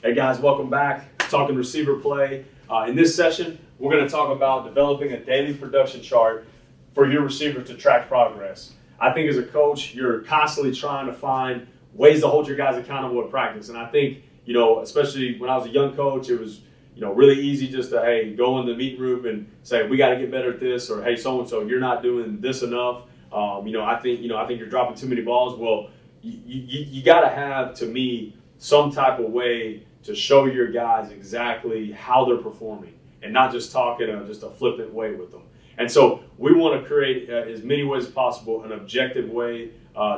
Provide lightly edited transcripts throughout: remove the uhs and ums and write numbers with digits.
Hey guys, welcome back. Talking receiver play. In this session, we're going to talk about developing a daily production chart for your receivers to track progress. I think as a coach, you're constantly trying to find ways to hold your guys accountable at practice. And I think, especially when I was a young coach, it was, really easy just to, hey, go in the meeting room and say, we got to get better at this, or hey, so-and-so, you're not doing this enough. I think you're dropping too many balls. Well, you got to have, to me, some type of way to show your guys exactly how they're performing and not just talk in just a flippant way with them. And so we want to create as many ways as possible an objective way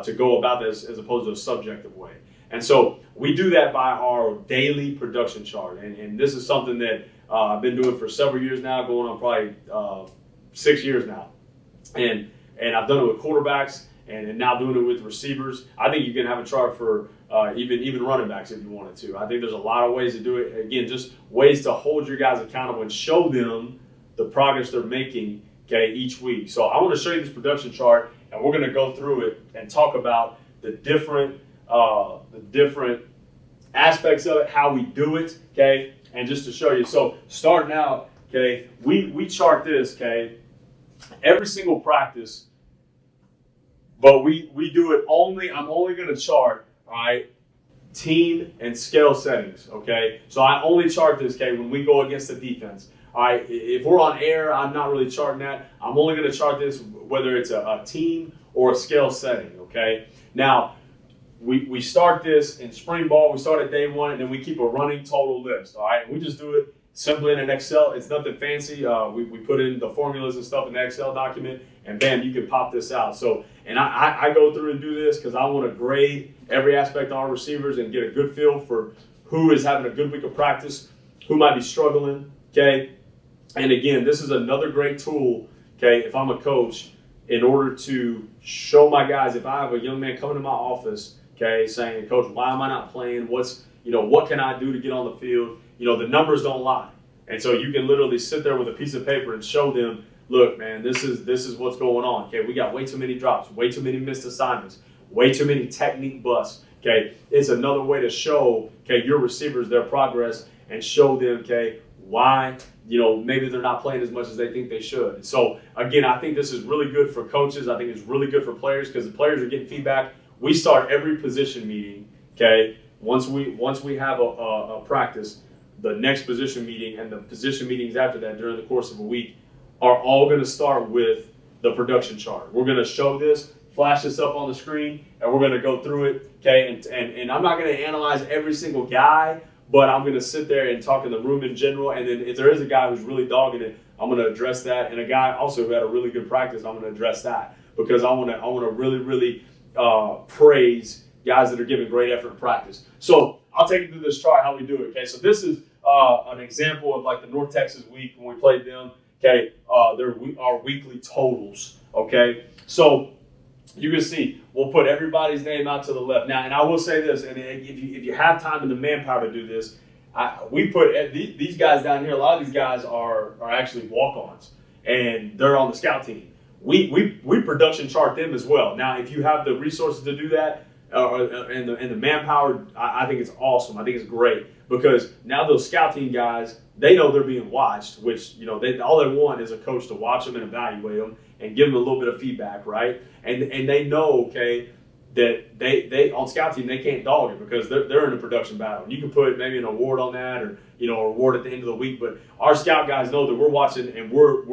to go about this as opposed to a subjective way. And so we do that by our daily production chart. And this is something that I've been doing for several years now, going on probably 6 years now. And I've done it with quarterbacks and now doing it with receivers. I think you can have a chart for even running backs if you wanted to. I think there's a lot of ways to do it. Again, just ways to hold your guys accountable and show them the progress they're making, each week. So I want to show you this production chart, and we're going to go through it and talk about the different aspects of it, how we do it, and just to show you. So starting out, we chart this, every single practice, but we do it I'm only going to chart, all right, team and scale settings, So I only chart this, when we go against the defense. All right, if we're on air, I'm not really charting that. I'm only going to chart this whether it's a team or a scale setting, Now, we start this in spring ball. We start at day one, and then we keep a running total list, all right? And we just do it simply in an Excel. It's nothing fancy. We put in the formulas and stuff in the Excel document, and bam, you can pop this out. So, and I go through and do this because I want to grade every aspect of our receivers and get a good feel for who is having a good week of practice, who might be struggling, And again, this is another great tool, if I'm a coach, in order to show my guys, if I have a young man coming to my office, saying, Coach, why am I not playing? What can I do to get on the field? The numbers don't lie. And so you can literally sit there with a piece of paper and show them, look, man, this is what's going on. We got way too many drops, way too many missed assignments, way too many technique busts. It's another way to show, your receivers their progress and show them, why, maybe they're not playing as much as they think they should. So again, I think this is really good for coaches. I think it's really good for players because the players are getting feedback. We start every position meeting, Once we have a practice, the next position meeting and the position meetings after that during the course of a week are all going to start with the production chart. We're going to show this, flash this up on the screen, and we're going to go through it, And I'm not going to analyze every single guy, but I'm going to sit there and talk in the room in general. And then if there is a guy who's really dogging it, I'm going to address that. And a guy also who had a really good practice, I'm going to address that because I want to really, really praise guys that are giving great effort in practice. So I'll take you through this chart, how we do it. So this is an example of like the North Texas week when we played them. Our weekly totals. So you can see we'll put everybody's name out to the left. Now, and I will say this, and if you have time and the manpower to do this, we put these guys down here. A lot of these guys are actually walk-ons, and they're on the scout team. We production chart them as well. Now, if you have the resources to do that and the manpower, I think it's awesome. I think it's great because now those scout team guys, they know they're being watched, which all they want is a coach to watch them and evaluate them and give them a little bit of feedback, right? And they know, that they on scout team they can't dog it because they're in a production battle. And you can put maybe an award on that or a reward at the end of the week, but our scout guys know that we're watching and we're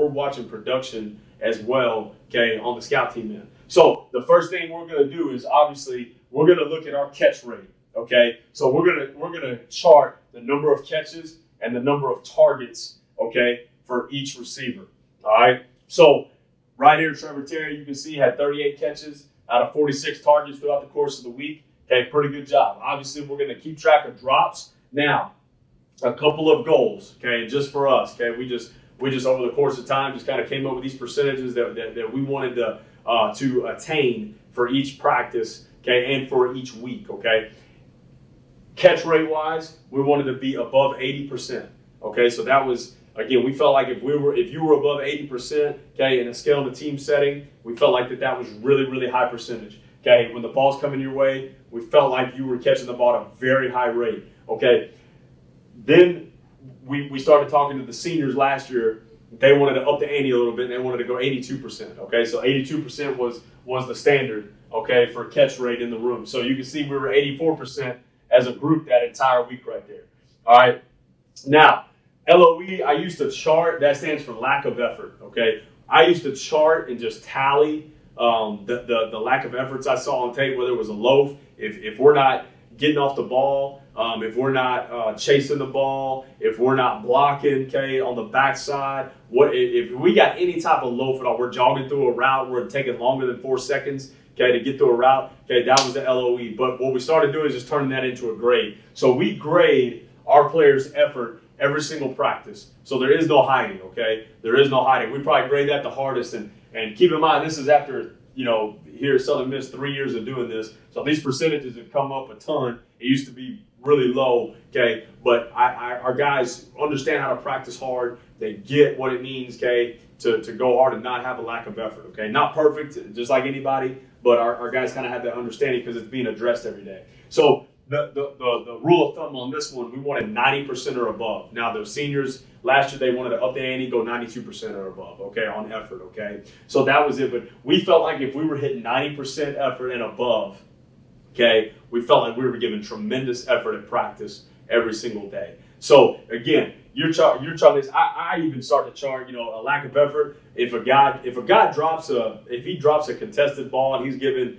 watching production as well, on the scout team end. So the first thing we're going to do is obviously we're going to look at our catch rate, So we're going to chart the number of catches and the number of targets, for each receiver. All right. So right here, Trevor Terry, you can see had 38 catches out of 46 targets throughout the course of the week. Pretty good job. Obviously, we're going to keep track of drops. Now, a couple of goals, just for us, We just over the course of time just kind of came up with these percentages that we wanted to attain for each practice, and for each week, Catch rate wise, we wanted to be above 80%. So that was, again, we felt like if you were above 80%, in a scale in a team setting, we felt like that was really, really high percentage. When the ball's coming your way, we felt like you were catching the ball at a very high rate. Okay. Then we started talking to the seniors last year. They wanted to up the ante a little bit, and they wanted to go 82%. Okay, so 82% was the standard, okay, for catch rate in the room. So you can see we were 84% as a group that entire week right there. All right. Now, LOE, I used to chart. That stands for lack of effort. Okay, I used to chart and just tally the lack of efforts I saw on tape, whether it was a loaf, if we're not getting off the ball, if we're not chasing the ball, if we're not blocking, okay, on the backside, if we got any type of loaf at all, we're jogging through a route, we're taking longer than 4 seconds, okay, to get through a route, okay, that was the LOE. But what we started doing is just turning that into a grade. So we grade our players' effort every single practice. So there is no hiding, okay? There is no hiding. We probably grade that the hardest. And keep in mind, this is after, here at Southern Miss, 3 years of doing this. So these percentages have come up a ton. It used to be really low, okay? But our guys understand how to practice hard. They get what it means, okay, to go hard and not have a lack of effort, okay? Not perfect, just like anybody, but our guys kind of have that understanding because it's being addressed every day. So the rule of thumb on this one, we wanted 90% or above. Now, the seniors, last year, they wanted to up the ante, go 92% or above, okay, on effort, okay? So that was it. But we felt like if we were hitting 90% effort and above, okay, we felt like we were giving tremendous effort at practice every single day. So, again, you're charting this. I even start to chart, a lack of effort. If a guy drops a contested ball and he's giving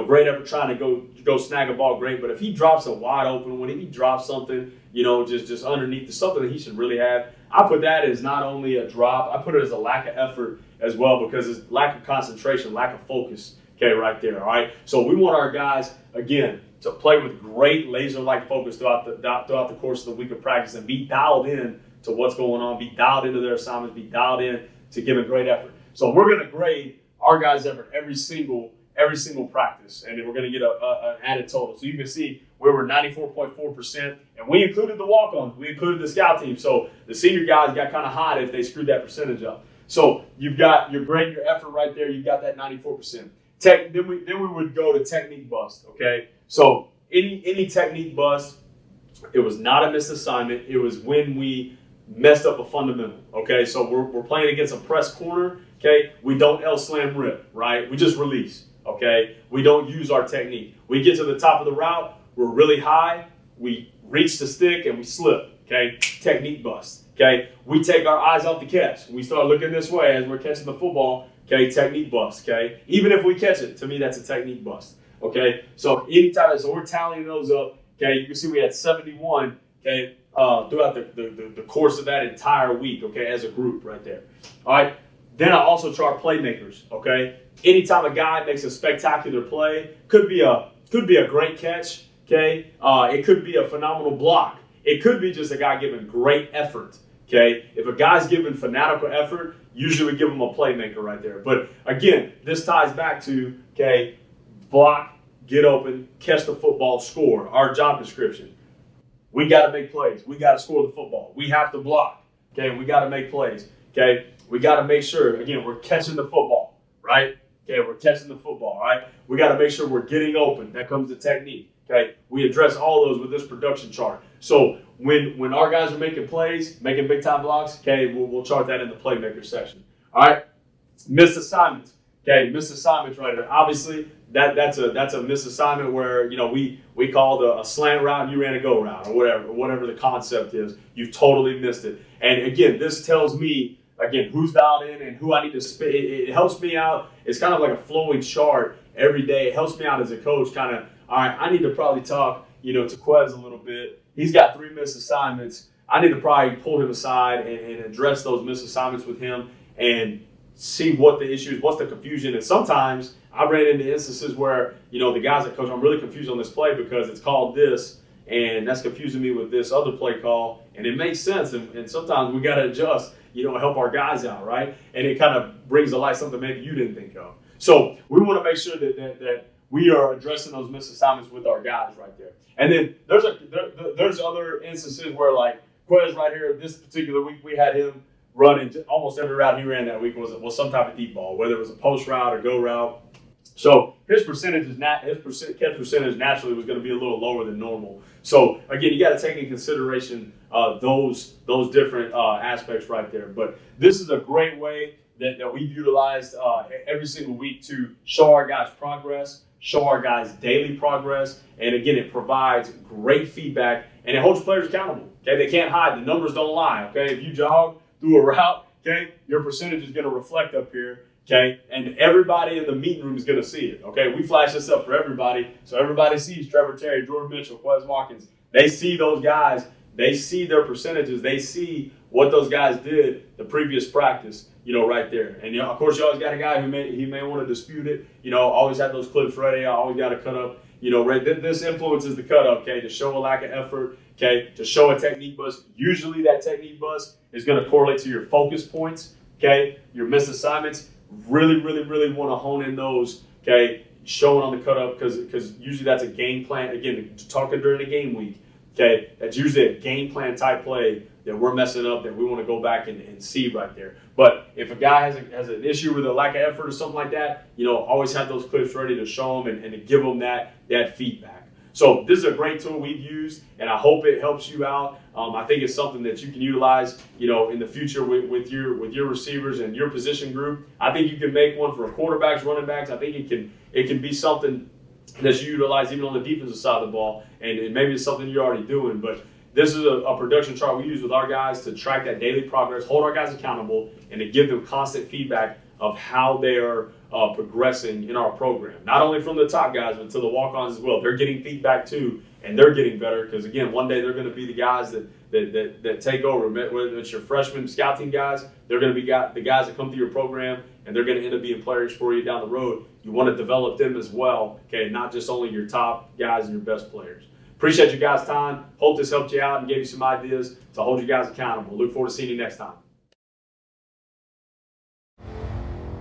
great effort trying to go snag a ball, great. But if he drops a wide open one, if he drops something, just underneath something that he should really have, I put that as not only a drop, I put it as a lack of effort as well, because it's lack of concentration, lack of focus. Okay, right there. All right. So we want our guys, again, to play with great laser-like focus throughout the course of the week of practice and be dialed in to what's going on, be dialed into their assignments, be dialed in to giving great effort. So we're going to grade our guys' effort every single practice, and then we're going to get an added total. So you can see we were 94.4%, and we included the walk-ons. We included the scout team. So the senior guys got kind of hot if they screwed that percentage up. So you've got your grade, your effort right there. You've got that 94%. Then we would go to technique bust, okay? So any technique bust, it was not a missed assignment. It was when we messed up a fundamental, okay? So we're playing against a press corner, okay? We don't L slam rip, right? We just release, okay? We don't use our technique. We get to the top of the route, we're really high, we reach the stick and we slip, okay? Technique bust, okay? We take our eyes off the catch. We start looking this way as we're catching the football, okay? Technique bust, okay? Even if we catch it, to me, that's a technique bust, okay? So anytime, so we're tallying those up, okay? You can see we had 71, okay? Throughout the course of that entire week, okay, as a group right there. All right. Then I also chart playmakers, okay? Anytime a guy makes a spectacular play, could be a great catch, okay? It could be a phenomenal block. It could be just a guy giving great effort, okay? If a guy's giving fanatical effort, usually we give him a playmaker right there. But again, this ties back to, okay, block, get open, catch the football, score, our job description. We got to make plays. We got to score the football. We have to block. Okay, we got to make plays. Okay, we got to make sure, again, we're catching the football, right? Okay, we're catching the football, right? We got to make sure we're getting open. That comes to technique. Okay, we address all those with this production chart. So when our guys are making plays, making big time blocks, okay, we'll chart that in the playmaker section. All right, missed assignments. Okay, missed assignments right there. Obviously, that's a missed assignment where we called a slant route and you ran a go route or whatever the concept is. You've totally missed it. And again, this tells me who's dialed in and who I need to spit. It helps me out. It's kind of like a flowing chart every day. It helps me out as a coach. Kind of, all right, I need to probably talk to Quez a little bit. He's got 3 missed assignments. I need to probably pull him aside and address those missed assignments with him and see what the issue is, what's the confusion. And sometimes I ran into instances where, the guys that coach, I'm really confused on this play because it's called this, and that's confusing me with this other play call. And it makes sense. And sometimes we got to adjust, help our guys out, right? And it kind of brings to light something maybe you didn't think of. So we want to make sure that we are addressing those missed assignments with our guys right there. And then there's other instances where, like Quez right here, this particular week, we had him running almost every route he ran that week was some type of deep ball, whether it was a post route or go route. So his percentage is catch percentage naturally was going to be a little lower than normal. So again, you got to take into consideration those different aspects right there. But this is a great way that we've utilized every single week to show our guys progress, show our guys daily progress, and again, it provides great feedback and it holds players accountable. Okay, they can't hide. The numbers don't lie. Okay, if you jog through a route, okay, your percentage is going to reflect up here. Okay, and everybody in the meeting room is going to see it. Okay, we flash this up for everybody, so everybody sees Trevor Terry, Jordan Mitchell, Quez Watkins. They see those guys. They see their percentages. They see what those guys did the previous practice. Right there. And of course, you always got a guy who may want to dispute it. Always have those clips ready. I always got to cut up. Right. This influences the cut up. Okay, to show a lack of effort. Okay, to show a technique bust. Usually, that technique bust is going to correlate to your focus points. Okay, your missed assignments. Really want to hone in those, okay, showing on the cut up because usually that's a game plan. Again, talking during the game week, okay, that's usually a game plan type play that we're messing up that we want to go back and see right there. But if a guy has an issue with a lack of effort or something like that, always have those clips ready to show them and to give them that feedback. So this is a great tool we've used, and I hope it helps you out. I think it's something that you can utilize, in the future with your receivers and your position group. I think you can make one for quarterbacks, running backs. I think it can be something that you utilize even on the defensive side of the ball, and maybe it's something you're already doing. But this is a production chart we use with our guys to track that daily progress, hold our guys accountable, and to give them constant feedback of how they are progressing in our program. Not only from the top guys, but to the walk-ons as well. They're getting feedback too, and they're getting better because, again, one day they're going to be the guys that take over. Whether it's your freshman scout team guys, they're going to be the guys that come through your program, and they're going to end up being players for you down the road. You want to develop them as well, okay, not just only your top guys and your best players. Appreciate you guys' time. Hope this helped you out and gave you some ideas to hold you guys accountable. Look forward to seeing you next time.